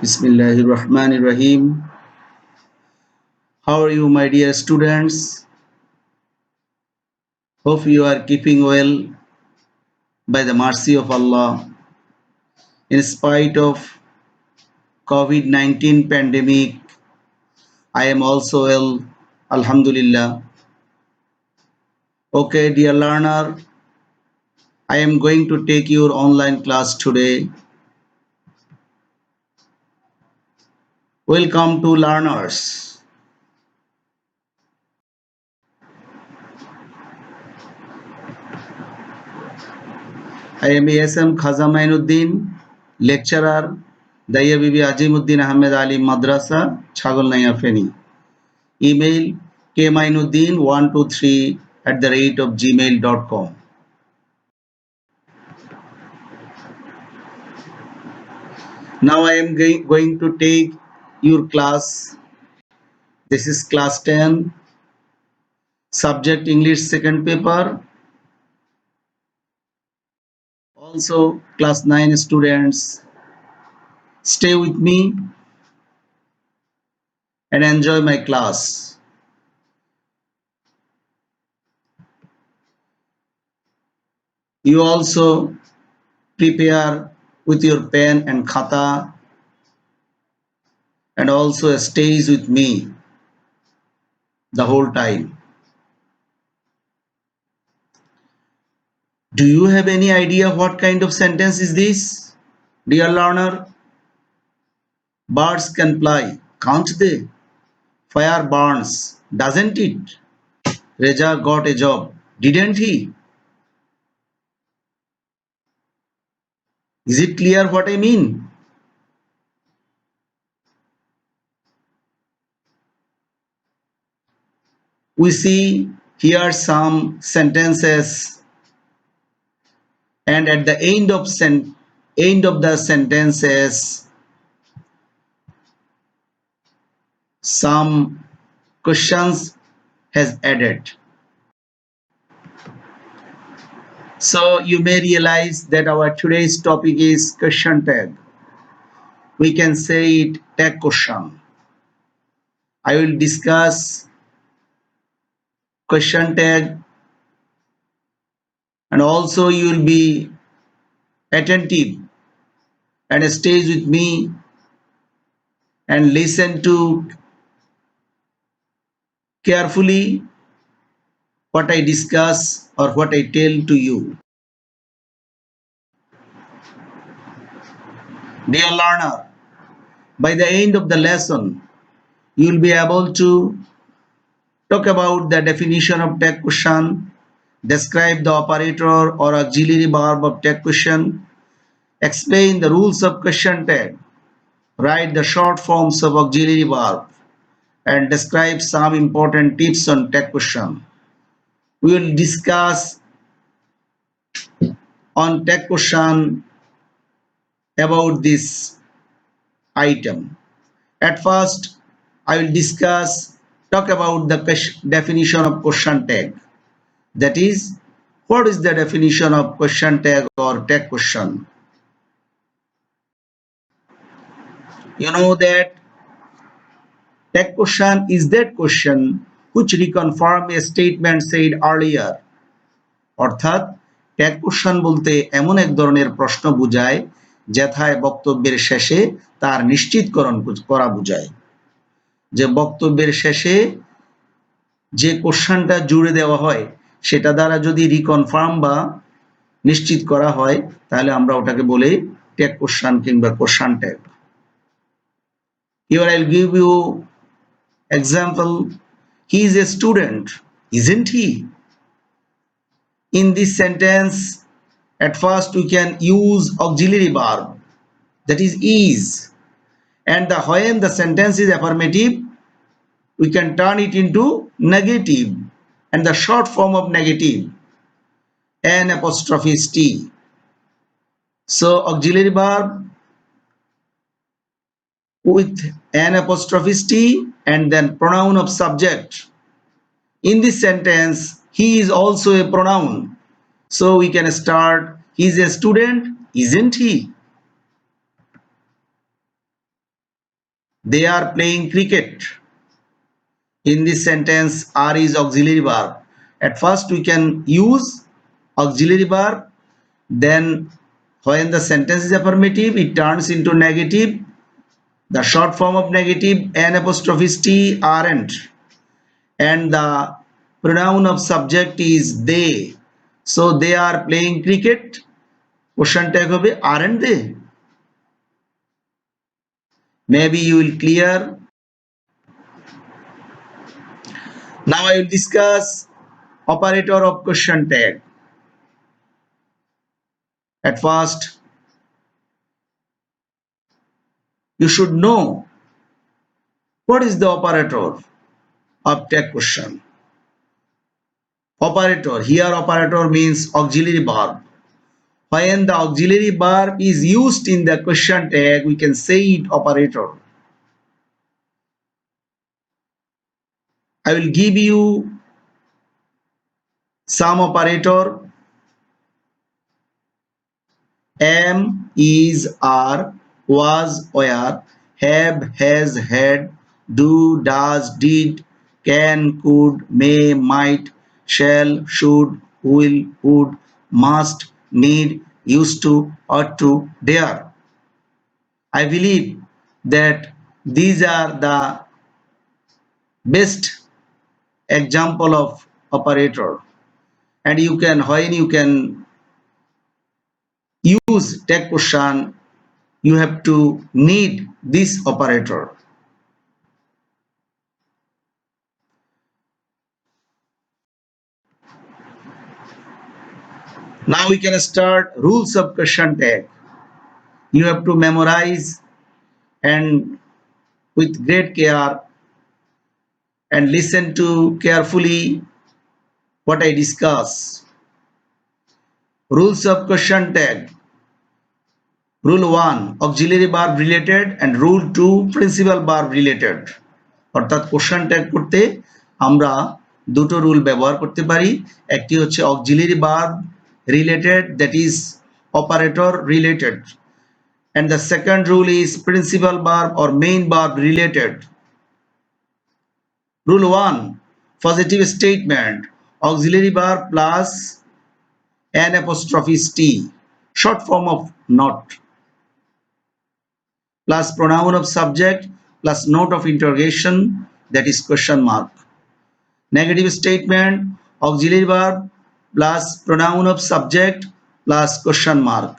Bismillahirrahmanirrahim. How are you, my dear students? Hope you are keeping well by the mercy of Allah. In spite of COVID-19 pandemic, I am also well. Alhamdulillah. Okay, dear learner, I am going to take your online class today. Welcome to learners. I am ASM Khaza Mainuddin, lecturer, Daya Bibi Ajimuddin Ahmed Ali Madrasa, Chagolnaya Feni. Email kmainuddin123@gmail.com. Now I am going to take your class. This is class 10, subject English second paper. Also class 9 students, stay with me and enjoy my class. You also prepare with your pen and khata and also stays with me the whole time. Do you have any idea what kind of sentence is this? Dear learner, birds can fly, can't they? Fire burns, doesn't it? Reza got a job, didn't he? Is it clear what I mean? We see here some sentences, and at the end of the sentences, some questions has added. So you may realize that our today's topic is question tag. We can say it tag question. I will discuss question tag, and also you will be attentive and stay with me and listen to carefully what I discuss or what I tell to you. Dear learner, by the end of the lesson, you will be able to talk about the definition of tag question, describe the operator or auxiliary verb of tag question, explain the rules of question tag, write the short forms of auxiliary verb, and describe some important tips on tag question. We will discuss on tag question about this item. At first, I will talk about the definition of question tag. That is, what is the definition of question tag or tag question? You know that tag question is that question which reconfirm a statement said earlier. অর্থাৎ tag question বলতে এমন এক ধরনের প্রশ্ন বোঝায় যেথায় বক্তব্যের শেষে তার নিশ্চিতকরণ করা বোঝায়। যে বক্তব্যের শেষে যে কোশ্চেনটা জুড়ে দেওয়া হয় সেটা দ্বারা যদি রিকনফার্ম বা নিশ্চিত করা হয় তাহলে আমরা ওটাকে বলি ট্যাগ কোশ্চেন কিংবা question tag. Here I'll give you example. He is a student, isn't he? In this sentence, at first we can use auxiliary verb, that is, and when the sentence is affirmative, we can turn it into negative, and the short form of negative, N'(T). So auxiliary verb with N'(T) and then pronoun of subject. In this sentence, he is also a pronoun. So we can start, he is a student, isn't he? They are playing cricket. In this sentence, are is auxiliary verb. At first, we can use auxiliary verb. Then, when the sentence is affirmative, it turns into negative. The short form of negative, N apostrophe T, aren't. And the pronoun of subject is they. So, they are playing cricket. Question tag hobe, aren't they? Maybe you will clear. Now I will discuss operator of question tag. At first, you should know what is the operator of tag question. Operator, here operator means auxiliary verb. When the auxiliary verb is used in the question tag, we can say it operator. I will give you some operator. Am, is, are, was, were, have, has, had, do, does, did, can, could, may, might, shall, should, will, would, must, need, used to, ought to, dare. I believe that these are the best example of operator, and you can, when you can use tag question, you have to need this operator. Now we can start rules of question tag. You have to memorize and with great care and listen to carefully what I discuss. Rules of question tag. Rule 1, auxiliary verb related, and rule 2, principal verb related. অর্থাৎ question tag করতে আমরা দুটো rule ব্যবহার করতে পারি। একটি হচ্ছে auxiliary verb related, that is operator related, and the second rule is principal verb or main verb related. Rule 1, positive statement, auxiliary verb plus an apostrophe T, short form of not, plus pronoun of subject plus note of interrogation, that is question mark. Negative statement, auxiliary verb plus pronoun of subject plus question mark.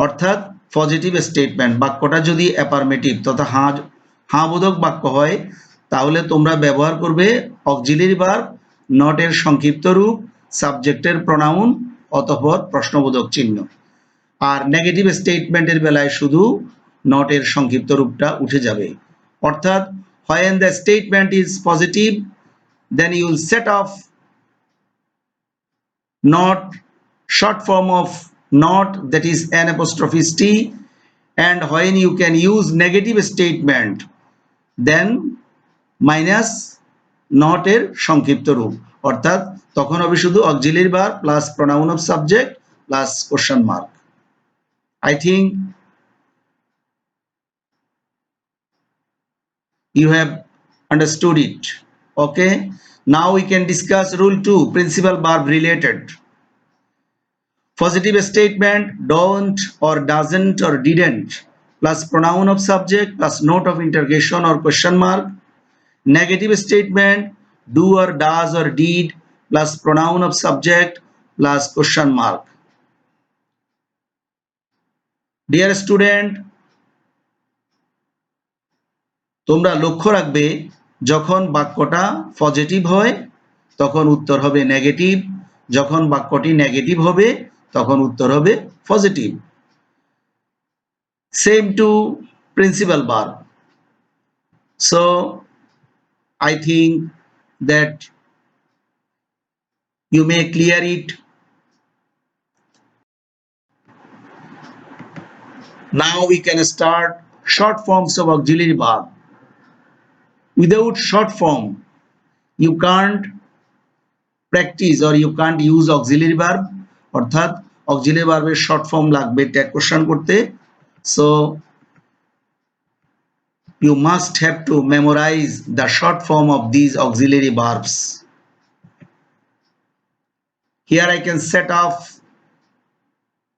অর্থাৎ positive statement, বাক্যটা যদি affirmative তথা হ্যাঁ বোধক বাক্য হয়, তাহলে তোমরা ব্যবহার করবে অক্সিলারি ভার্ব, নট এর সংক্ষিপ্ত রূপ, সাবজেক্টের প্রোনাউন অতঃপর প্রশ্নবোধক চিহ্ন। আর নেগেটিভ স্টেটমেন্টের বেলায় শুধু নট এর সংক্ষিপ্ত রূপটা উঠে যাবে। অর্থাৎ when the statement is positive, then you will set off not, short form of not, that is an apostrophe T, and when you can use negative statement, then minus not এর সংক্ষিপ্ত রূপ, অর্থাৎ তখন হবে শুধু auxiliary verb plus pronoun of subject plus question mark. I think you have understood it. Okay, now we can discuss rule 2, principal verb related. Positive statement, don't or doesn't or didn't plus pronoun of subject plus note of interrogation or question mark. Negative statement, do or does or did plus pronoun of subject plus question mark. Dear student, তোমরা লক্ষ্য রাখবে যখন বাক্যটা positive হয় তখন উত্তর হবে negative, যখন বাক্যটি নেগেটিভ হবে তখন উত্তর হবে positive. Same to principal verb. So I think that you may clear it. Now we can start short forms of auxiliary verb. Without short form, you can't practice or you can't use auxiliary verb. অর্থাৎ auxiliary verb এর short form লাগবে tag question করতে। So you must have to memorize the short form of these auxiliary verbs. Here I can set off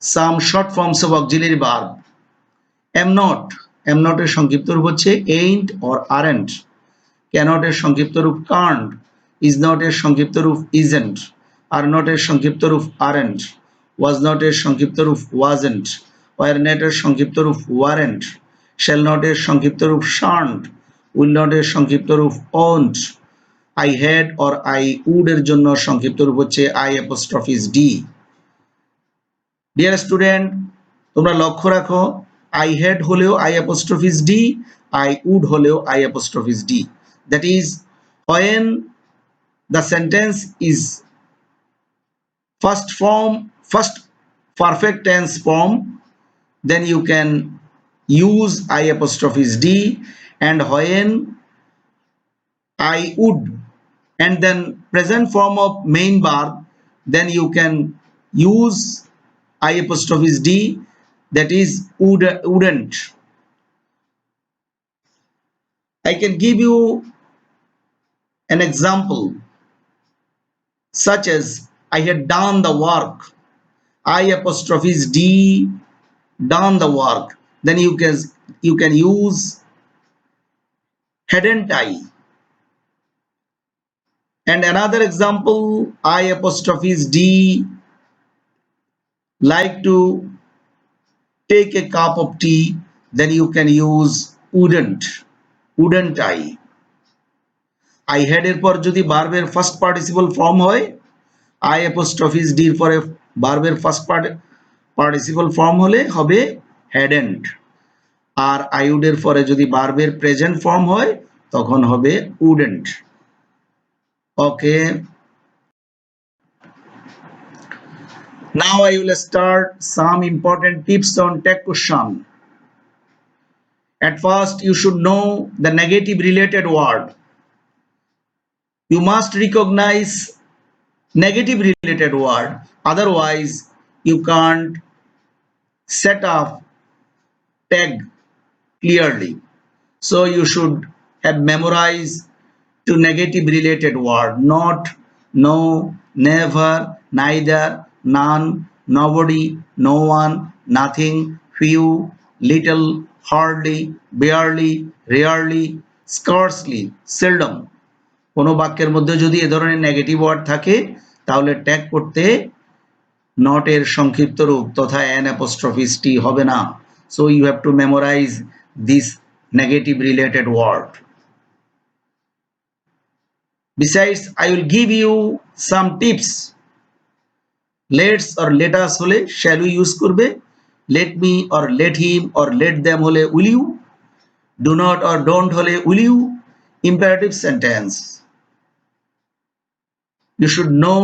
some short forms of auxiliary verb. Am not, am not এর সংক্ষিপ্ত রূপ হচ্ছে ain't or aren't. Cannot এর সংক্ষিপ্ত রূপ can't. Is not এর সংক্ষিপ্ত রূপ isn't. Are not এর সংক্ষিপ্ত রূপ aren't. Was not এর সংক্ষিপ্ত রূপ wasn't. Were not এর সংক্ষিপ্ত রূপ weren't. Shall not এর সংক্ষিপ্ত রূপ shan't. Will not এর সংক্ষিপ্ত রূপ won't. I had or I would এর জন্য সংক্ষিপ্ত রূপ হচ্ছে I apostrophe D. Dear student, তোমরা লক্ষ্য রাখো I had হলেও I apostrophe D, I would হলেও I apostrophe D. That is, when the sentence is first perfect tense form, then you can use I apostrophe D, and when I would and then present form of main verb, then you can use I apostrophe D, that is wouldn't. I can give you an example such as I had done the work. I apostrophe D, done the work. Then you can use hadn't I. And another example, I apostrophe D, like to take a cup of tea. Then you can use wouldn't I. I had এর পর যদি ভার্বের first participle form হয়, I apostrophe D এর পরে ভার্বের first participle form হলে হবে hadn't, আর I would এর পরে যদি ভার্বের প্রেজেন্ট ফর্ম হয় তখন হবে wouldn't. Okay, now I will start some important tips on tag question. At first, you should know the negative related word. You must recognize negative related word, otherwise you can't set up tag clearly. So you should have memorized to negative related word: not, no, never, neither, none, nobody, no one, nothing, few, little, hardly, barely, rarely, scarcely, seldom. কোনো বাক্যের মধ্যে যদি এ ধরনের negative word থাকে তাহলে tag করতে not এর সংক্ষিপ্ত রূপ তথা অ্যান অ্যাপোস্ট্রফি টি হবে না. So you have to memorize this negative related word. Besides, I will give you some tips. Let's or let us হলে shall we ইউজ করবে, let me or let him or let them হলে will you, do not or don't হলে will you. Imperative sentence. You should know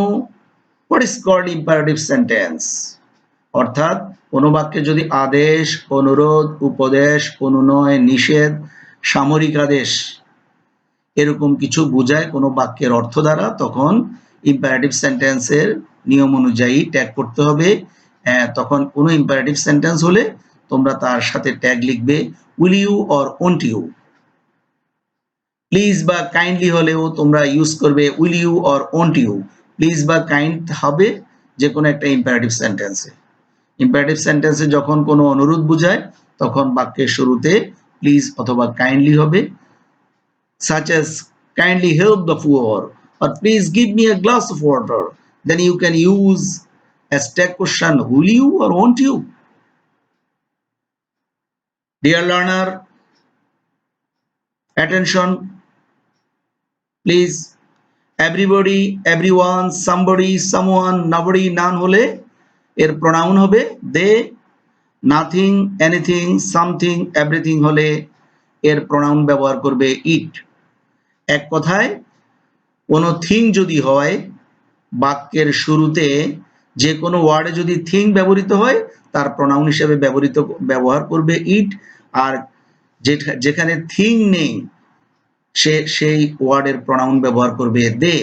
what is called imperative sentence. অর্থাৎ কোনো বাক্যে যদি আদেশ, অনুরোধ, উপদেশ, অনুনয়, নিষেধ, সামরিক আদেশ এরকম কিছু বোঝায় কোনো বাক্যের অর্থ দ্বারা, তখন ইম্পারেটিভ সেন্টেন্সের নিয়ম অনুযায়ী ট্যাগ করতে হবে. তখন কোনো ইম্পারেটিভ সেন্টেন্স হলে তোমরা তার সাথে ট্যাগ লিখবে will you or won't you. Please বা কাইন্ডলি হলেও তোমরা ইউজ করবে will you or won't you. Please বা কাইন্ড হবে যে কোনো একটা ইম্পারেটিভ সেন্টেন্সে. ইম্পারেটিভ সেন্টেন্সে যখন কোনো অনুরোধ বোঝায় তখন বাক্যের শুরুতে প্লিজ অথবা কাইন্ডলি হবে, such as kindly help the poor or please give me a glass of water. Then you can use as tag question will you or won't you. Dear learner, attention please. Everybody, everyone, somebody, someone, nobody, none হলে এর pronoun হবে they. Nothing, anything, something, everything হলে এর pronoun ব্যবহার করবে it. এক কথায় কোনো থিং যদি হয় বাক্যের শুরুতে, যে কোনো ওয়ার্ডে যদি থিং ব্যবহৃত হয় তার প্রোনাউন হিসেবে ব্যবহার করবে ইট, আর যেখানে থিং নেই সেই ওয়ার্ডের প্রোনাউন ব্যবহার করবে দে.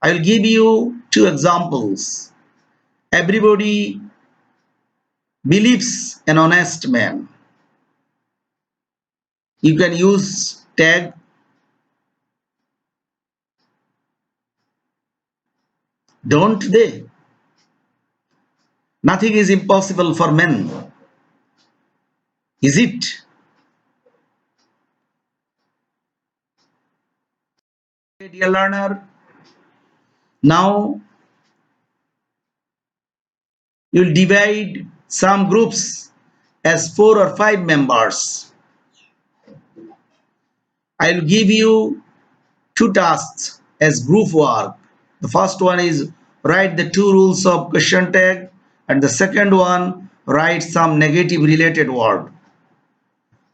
I will give you two examples. Everybody believes an honest man. You can use tag, don't they? Nothing is impossible for men, is it? Okay, dear learner, now you'll divide some groups as 4 or 5 members. I'll give you 2 tasks as group work. The first one is write the 2 rules of question tag, and the second one write some negative related word.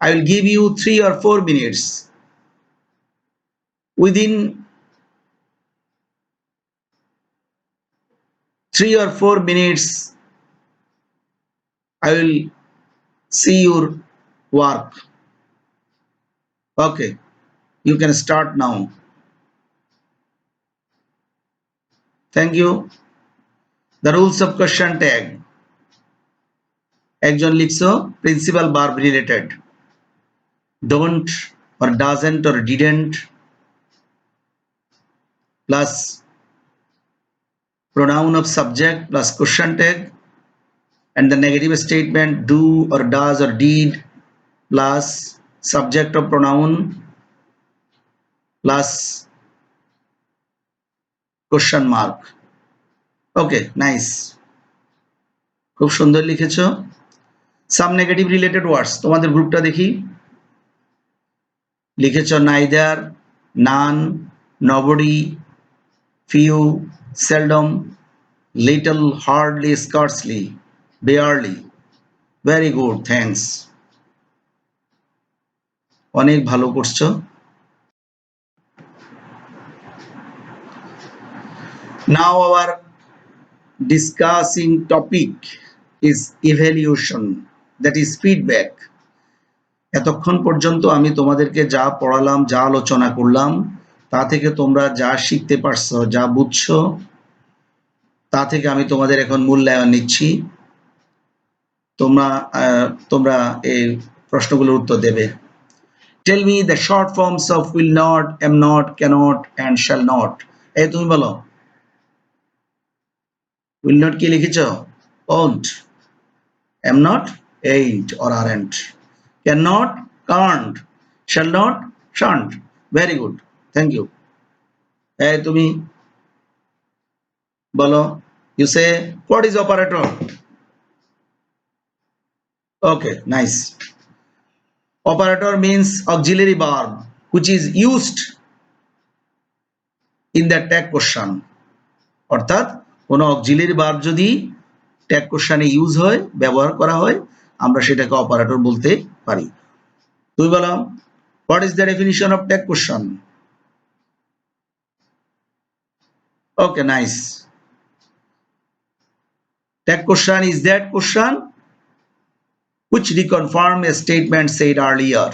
I will give you 3 or 4 minutes. Within 3 or 4 minutes, I will see your work. Okay, you can start now. Thank you. The rules of question tag. একজন লিখছো principal verb related. Don't or doesn't or didn't plus pronoun of subject plus question tag, and the negative statement do or does or did plus subject of pronoun plus question mark. Okay, nice, খুব সুন্দর লিখেছো। সাম negative related ওয়ার্ডস তোমাদের গ্রুপটা দেখি। লিখেছো neither, none, nobody, few, seldom, little, hardly, scarcely, barely. Very good, thanks, অনেক ভালো করছো। Now our discussing topic is evaluation, that is feedback. এতক্ষণ পর্যন্ত আমি তোমাদেরকে যা পড়ালাম, যা আলোচনা করলাম, তা থেকে তোমরা যা শিখতে পারছো, যা বুঝছো, তা থেকে আমি তোমাদের এখন মূল্যায়ন নিচ্ছি। তোমরা এই প্রশ্নগুলোর উত্তর দেবে। Tell me the short forms of will not, am not, cannot and shall not. এই তুমি বলো। will not কি লিখেছো? won't. am not, ain't or aren't. cannot, can't. shall not, shan't. Very good, thank you. এই তুমি বলো। You say what is operator? Okay, nice. Operator means auxiliary verb which is used in the tag question. অর্থাৎ কোনো auxiliary verb যদি tag কোশ্চেনে use হয়, ব্যবহার করা হয়, আমরা সেটাকে অপারেটর বলতে পারি। তুমি বলো what is the definition of tag question? Okay, nice. Tag question is that question which reconfirm a statement said earlier.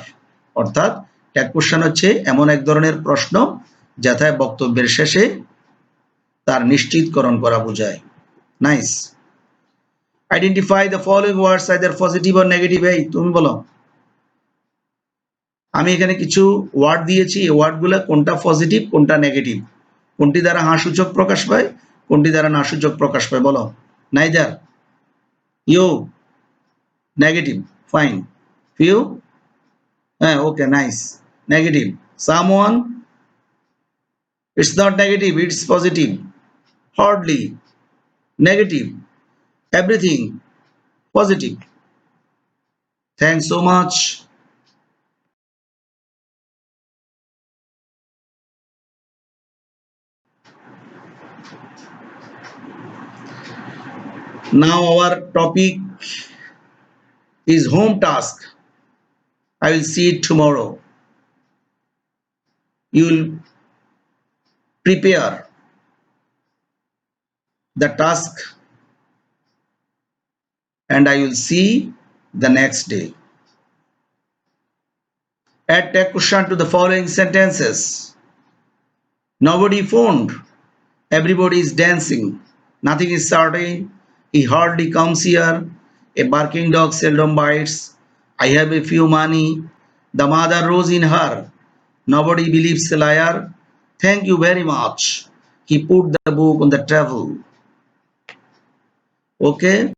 অর্থাৎ tag question হচ্ছে এমন এক ধরনের প্রশ্ন যেটা বক্তব্যের শেষে তার নিশ্চিতকরণ করা বোঝায়। Nice. Identify the following words either positive or negative. এই তুমি বলো। আমি এখানে কিছু ওয়ার্ড দিয়েছি, এই ওয়ার্ডগুলো কোনটা পজিটিভ কোনটা নেগেটিভ, কোনটি দ্বারা হ্যাঁ সূচক প্রকাশ পায়, কোনটি দ্বারা না সূচক প্রকাশ পায়, বলো। Neither, you, negative, fine, few, হ্যাঁ, okay, nice, negative, someone, it's not negative, it's positive, hardly, negative, everything, positive. Thanks so much. Now our topic is home task. I will see it tomorrow. You will prepare the task and I will see the next day. Add tag question to the following sentences. Nobody phoned. Everybody is dancing. Nothing is certain. He hardly comes here. A barking dog seldom bites. I have a few money. The mother rose in her. Nobody believes a liar. Thank you very much. He put the book on the table. Okay?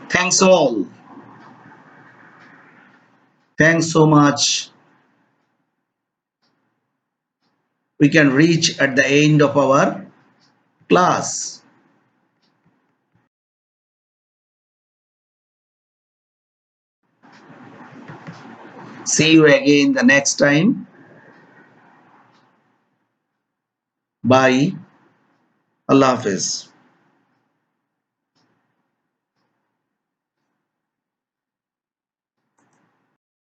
Thanks all. Thanks so much. We can reach at the end of our class. See you again the next time. Bye. Allah Hafiz.